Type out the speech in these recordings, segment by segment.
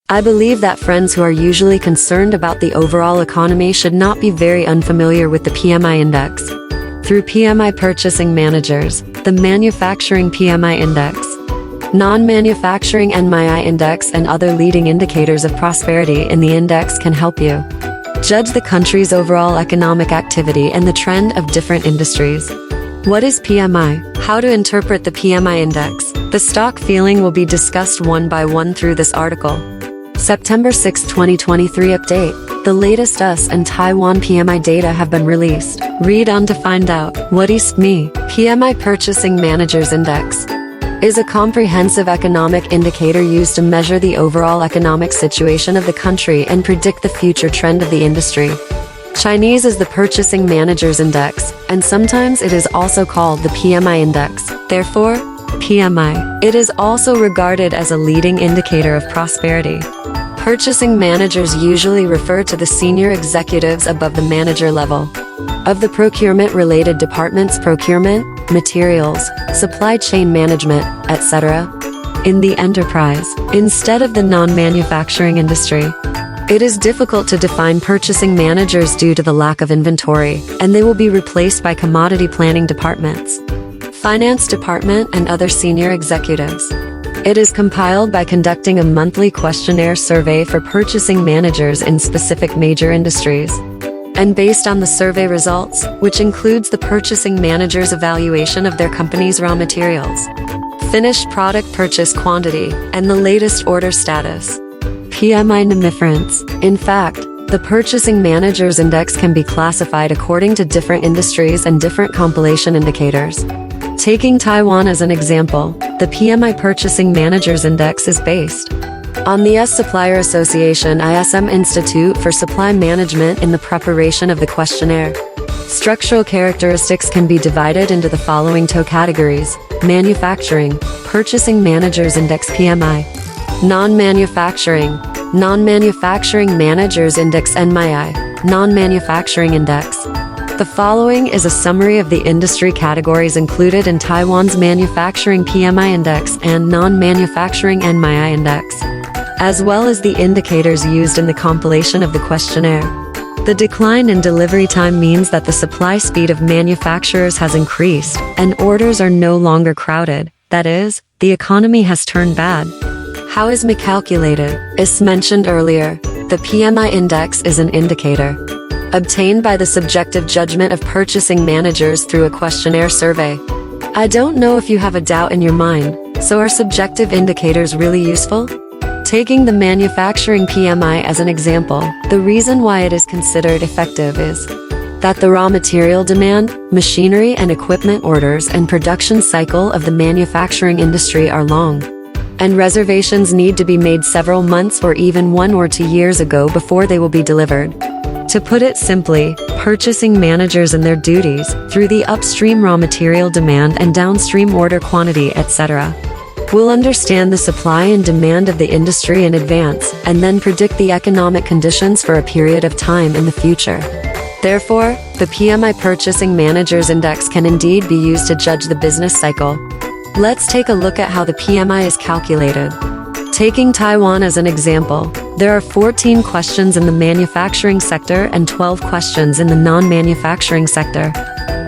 I believe that friends who are usually concerned about the overall economy should not be very unfamiliar with the PMI index. Through PMI purchasing managers, the manufacturing PMI index, non-manufacturing NMI index and other leading indicators of prosperity in the index can help you judge the country's overall economic activity and the trend of different industries. What is PMI? How to interpret the PMI index? The stock feeling will be discussed one by one through this article. September 6, 2023 update. The latest US and Taiwan PMI data have been released. Read on to find out. What is PMI? PMI Purchasing Managers Index is a comprehensive economic indicator used to measure the overall economic situation of the country and predict the future trend of the industry. Chinese is the Purchasing Managers Index, and sometimes it is also called the PMI Index. Therefore, PMI. It is also regarded as a leading indicator of prosperity. Purchasing managers usually refer to the senior executives above the manager level of the procurement-related departments, procurement, materials, supply chain management, etc. in the enterprise, instead of the non-manufacturing industry. It is difficult to define purchasing managers due to the lack of inventory, and they will be replaced by commodity planning departments, finance department, and other senior executives. It is compiled by conducting a monthly questionnaire survey for purchasing managers in specific major industries. And based on the survey results, which includes the purchasing manager's evaluation of their company's raw materials, finished product purchase quantity, and the latest order status. PMI difference. In fact, the Purchasing Managers Index can be classified according to different industries and different compilation indicators. Taking Taiwan as an example, the PMI Purchasing Managers Index is based on the US Supplier Association ISM Institute for Supply Management in the preparation of the questionnaire. Structural characteristics can be divided into the following two categories: manufacturing, Purchasing Managers Index PMI, non-manufacturing Managers Index NMI, non-manufacturing index. The following is a summary of the industry categories included in Taiwan's manufacturing PMI index and non-manufacturing NMI index, as well as the indicators used in the compilation of the questionnaire. The decline in delivery time means that the supply speed of manufacturers has increased, and orders are no longer crowded. That is, the economy has turned bad. How is PMI calculated? As mentioned earlier, the PMI index is an indicator obtained by the subjective judgment of purchasing managers through a questionnaire survey. I don't know if you have a doubt in your mind, so are subjective indicators really useful? Taking the manufacturing PMI as an example, the reason why it is considered effective is that the raw material demand, machinery and equipment orders and production cycle of the manufacturing industry are long, and reservations need to be made several months or even 1 or 2 years ago before they will be delivered. To put it simply, purchasing managers and their duties, through the upstream raw material demand and downstream order quantity, etc., will understand the supply and demand of the industry in advance, and then predict the economic conditions for a period of time in the future. Therefore, the PMI Purchasing Managers Index can indeed be used to judge the business cycle. Let's take a look at how the PMI is calculated. Taking Taiwan as an example, there are 14 questions in the manufacturing sector and 12 questions in the non-manufacturing sector.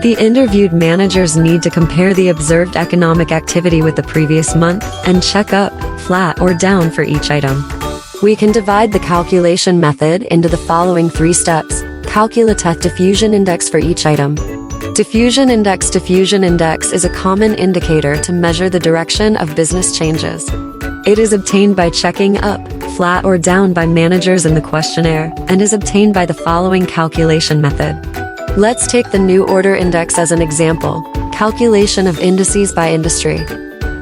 The interviewed managers need to compare the observed economic activity with the previous month and check up, flat, or down for each item. We can divide the calculation method into the following 3 steps. Calculat diffusion index for each item. Diffusion index is a common indicator to measure the direction of business changes. It is obtained by checking up, flat, or down by managers in the questionnaire, and is obtained by the following calculation method. Let's take the new order index as an example. Calculation of indices by industry.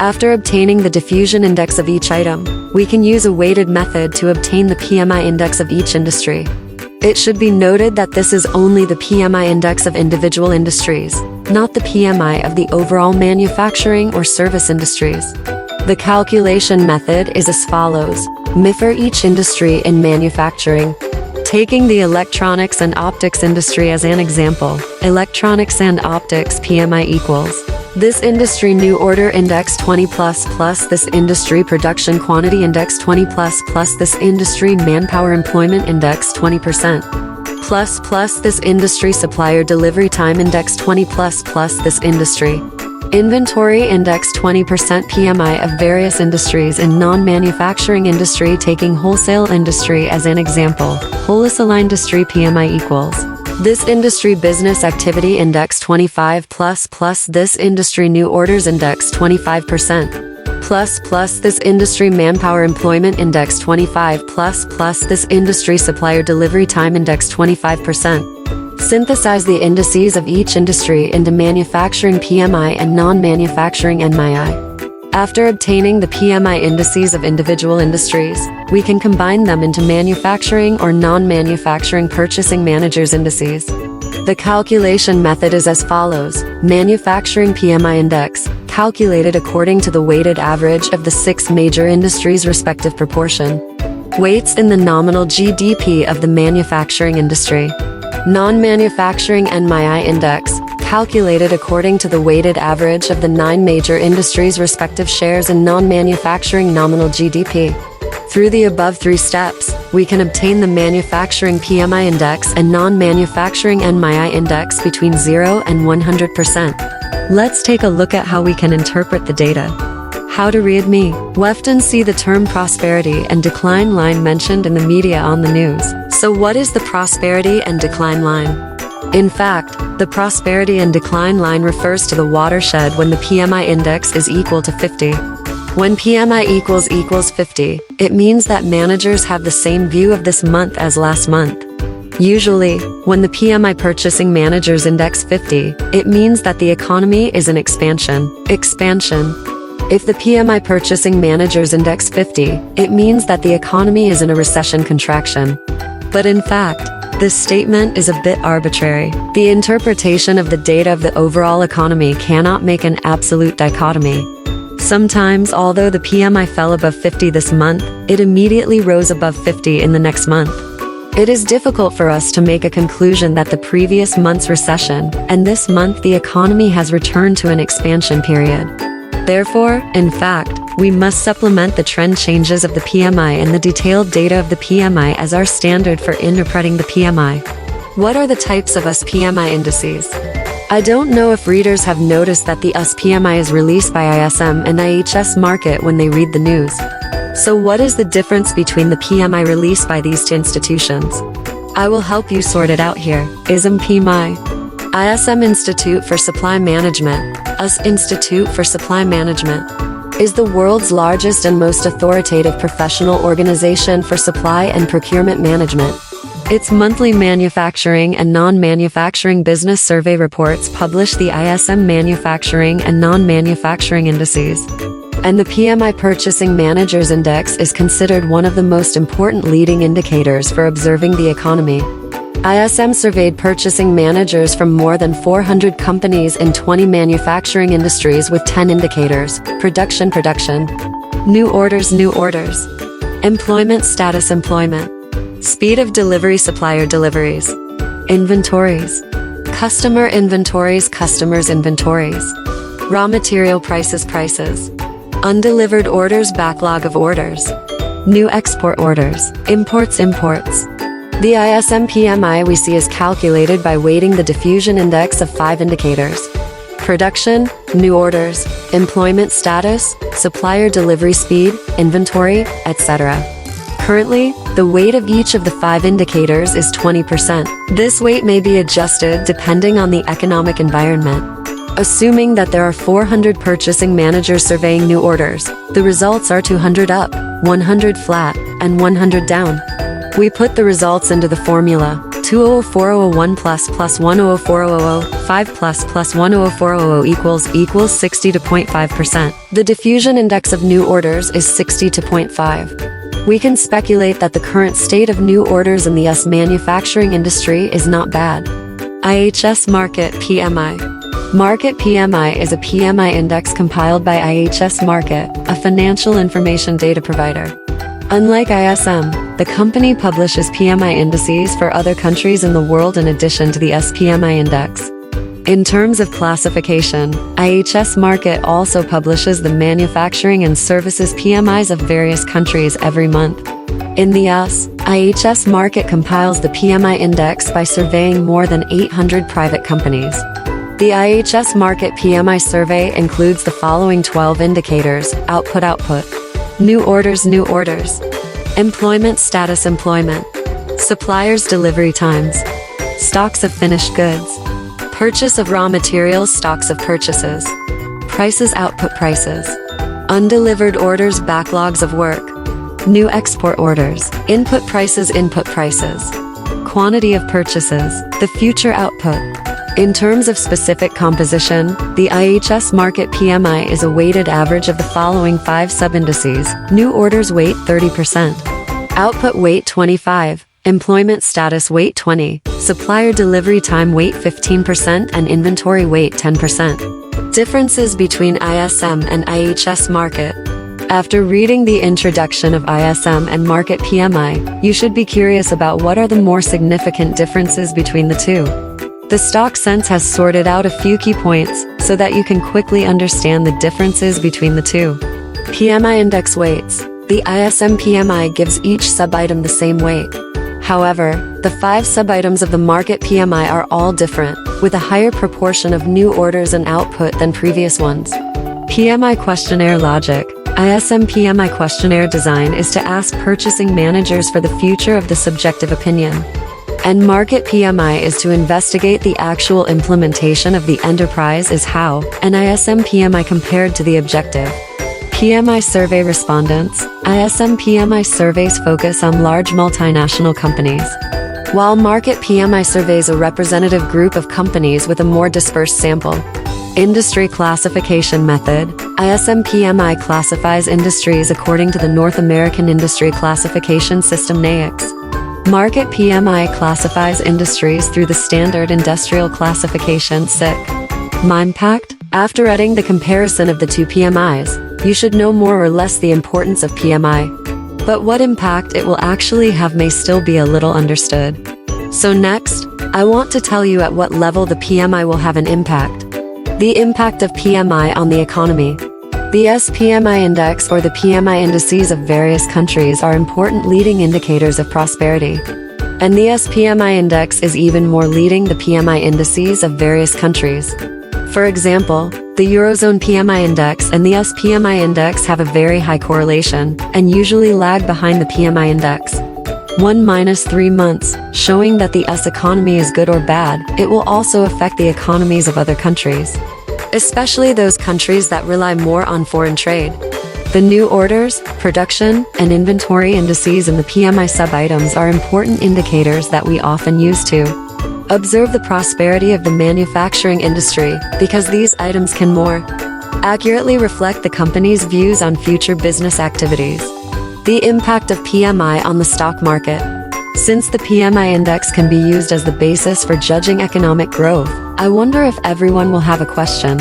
After obtaining the diffusion index of each item, we can use a weighted method to obtain the PMI index of each industry. It should be noted that this is only the PMI index of individual industries, not the PMI of the overall manufacturing or service industries. The calculation method is as follows. PMI for each industry in manufacturing. Taking the electronics and optics industry as an example, electronics and optics PMI equals This industry new order index 20 plus this industry production quantity index 20 plus this industry manpower employment index 20% plus this industry supplier delivery time index 20 plus this industry inventory index 20% PMI of various industries in non-manufacturing industry, taking wholesale industry as an example. Wholesale industry PMI equals this industry business activity index 25 plus this industry new orders index 25% plus this industry manpower employment index 25 plus this industry supplier delivery time index 25%. Synthesize the indices of each industry into manufacturing PMI and non-manufacturing MII. After obtaining the PMI indices of individual industries, we can combine them into manufacturing or non-manufacturing purchasing managers indices. The calculation method is as follows. Manufacturing PMI index, calculated according to the weighted average of the 6 major industries' respective proportion. Weights in the nominal GDP of the manufacturing industry. Non-manufacturing MII index, calculated according to the weighted average of the 9 major industries' respective shares in non-manufacturing nominal GDP. Through the above 3 steps, we can obtain the manufacturing PMI index and non-manufacturing MII index between 0 and 100%. Let's take a look at how we can interpret the data. How to read me. We often see the term prosperity and decline line mentioned in the media on the news. So what is the prosperity and decline line? In fact, the prosperity and decline line refers to the watershed when the PMI index is equal to 50. When PMI equals 50, it means that managers have the same view of this month as last month. Usually, when the PMI purchasing managers index 50, it means that the economy is in expansion. If the PMI purchasing managers index 50, it means that the economy is in a recession contraction. But in fact, this statement is a bit arbitrary. The interpretation of the data of the overall economy cannot make an absolute dichotomy. Sometimes, although the PMI fell above 50 this month, it immediately rose above 50 in the next month. It is difficult for us to make a conclusion that the previous month's recession, and this month the economy has returned to an expansion period. Therefore, in fact, we must supplement the trend changes of the PMI and the detailed data of the PMI as our standard for interpreting the PMI. What are the types of US PMI indices? I don't know if readers have noticed that the US PMI is released by ISM and IHS Markit when they read the news. So what is the difference between the PMI released by these two institutions? I will help you sort it out here. ISM PMI. ISM Institute for Supply Management, US Institute for Supply Management, is the world's largest and most authoritative professional organization for supply and procurement management. Its monthly manufacturing and non-manufacturing business survey reports publish the ISM manufacturing and non-manufacturing indices. And the PMI Purchasing Managers Index is considered one of the most important leading indicators for observing the economy. ISM surveyed purchasing managers from more than 400 companies in 20 manufacturing industries with 10 indicators. Production, new orders, employment status, speed of delivery, supplier deliveries, inventories, customer inventories, customers' inventories, raw material prices, undelivered orders, backlog of orders, new export orders, imports. The ISM PMI we see is calculated by weighting the diffusion index of 5 indicators: production, new orders, employment status, supplier delivery speed, inventory, etc. Currently, the weight of each of the 5 indicators is 20%. This weight may be adjusted depending on the economic environment. Assuming that there are 400 purchasing managers surveying new orders, the results are 200 up, 100 flat, and 100 down. We put the results into the formula: 2004001 plus 100400 5 plus 100400 equals 60.5%. The diffusion index of new orders is 60.5. We can speculate that the current state of new orders in the US manufacturing industry is not bad. IHS Markit PMI. Markit PMI is a PMI index compiled by IHS Markit, a financial information data provider. Unlike ISM, the company publishes PMI indices for other countries in the world in addition to the US PMI index. In terms of classification, IHS Markit also publishes the manufacturing and services PMIs of various countries every month. In the US, IHS Markit compiles the PMI index by surveying more than 800 private companies. The IHS Markit PMI survey includes the following 12 indicators: output, new orders, employment status, suppliers' delivery times, stocks of finished goods, purchase of raw materials, stocks of purchases, prices, output prices, undelivered orders, backlogs of work, new export orders, input prices, quantity of purchases, the future output. In terms of specific composition, the IHS Markit PMI is a weighted average of the following 5 sub-indices: new orders weight 30%, output weight 25%, employment status weight 20%, supplier delivery time weight 15%, and inventory weight 10%. Differences between ISM and IHS Markit. After reading the introduction of ISM and Markit PMI, you should be curious about what are the more significant differences between the two. The Stock Sense has sorted out a few key points so that you can quickly understand the differences between the two. PMI index weights. The ISM PMI gives each sub-item the same weight. However, the 5 sub-items of the Markit PMI are all different, with a higher proportion of new orders and output than previous ones. PMI questionnaire logic. ISM PMI questionnaire design is to ask purchasing managers for the future of the subjective opinion. And Markit PMI is to investigate the actual implementation of the enterprise is how, and ISM PMI compared to the objective. PMI survey respondents. ISM PMI surveys focus on large multinational companies, while Markit PMI surveys a representative group of companies with a more dispersed sample. Industry classification method. ISM PMI classifies industries according to the North American Industry Classification System (NAICS). Markit PMI classifies industries through the Standard Industrial Classification. Impact. After reading the comparison of the two PMIs, you should know more or less the importance of PMI. But what impact it will actually have may still be a little understood. So next, I want to tell you at what level the PMI will have an impact. The impact of PMI on the economy. The SPMI index or the PMI indices of various countries are important leading indicators of prosperity. And the SPMI index is even more leading the PMI indices of various countries. For example, the Eurozone PMI index and the SPMI index have a very high correlation, and usually lag behind the PMI index. 1-3 months, showing that the US economy is good or bad. It will also affect the economies of other countries, especially those countries that rely more on foreign trade. The new orders, production, and inventory indices in the PMI sub-items are important indicators that we often use to observe the prosperity of the manufacturing industry, because these items can more accurately reflect the company's views on future business activities. The impact of PMI on the stock market. Since the PMI index can be used as the basis for judging economic growth, I wonder if everyone will have a question.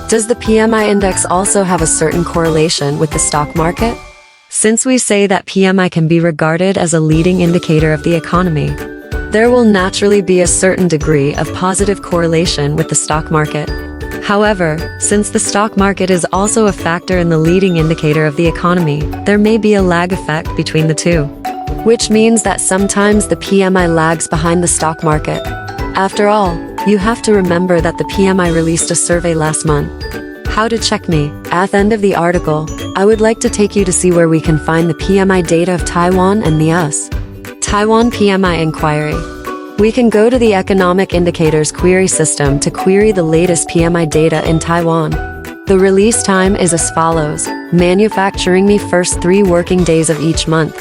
Does the PMI index also have a certain correlation with the stock market? Since we say that PMI can be regarded as a leading indicator of the economy, there will naturally be a certain degree of positive correlation with the stock market. However, since the stock market is also a factor in the leading indicator of the economy, there may be a lag effect between the two, which means that sometimes the PMI lags behind the stock market. After all, you have to remember that the PMI released a survey last month. How to check me. At the end of the article, I would like to take you to see where we can find the PMI data of Taiwan and the US. Taiwan PMI inquiry. We can go to the Economic Indicators query system to query the latest PMI data in Taiwan. The release time is as follows: manufacturing me first 3 working days of each month.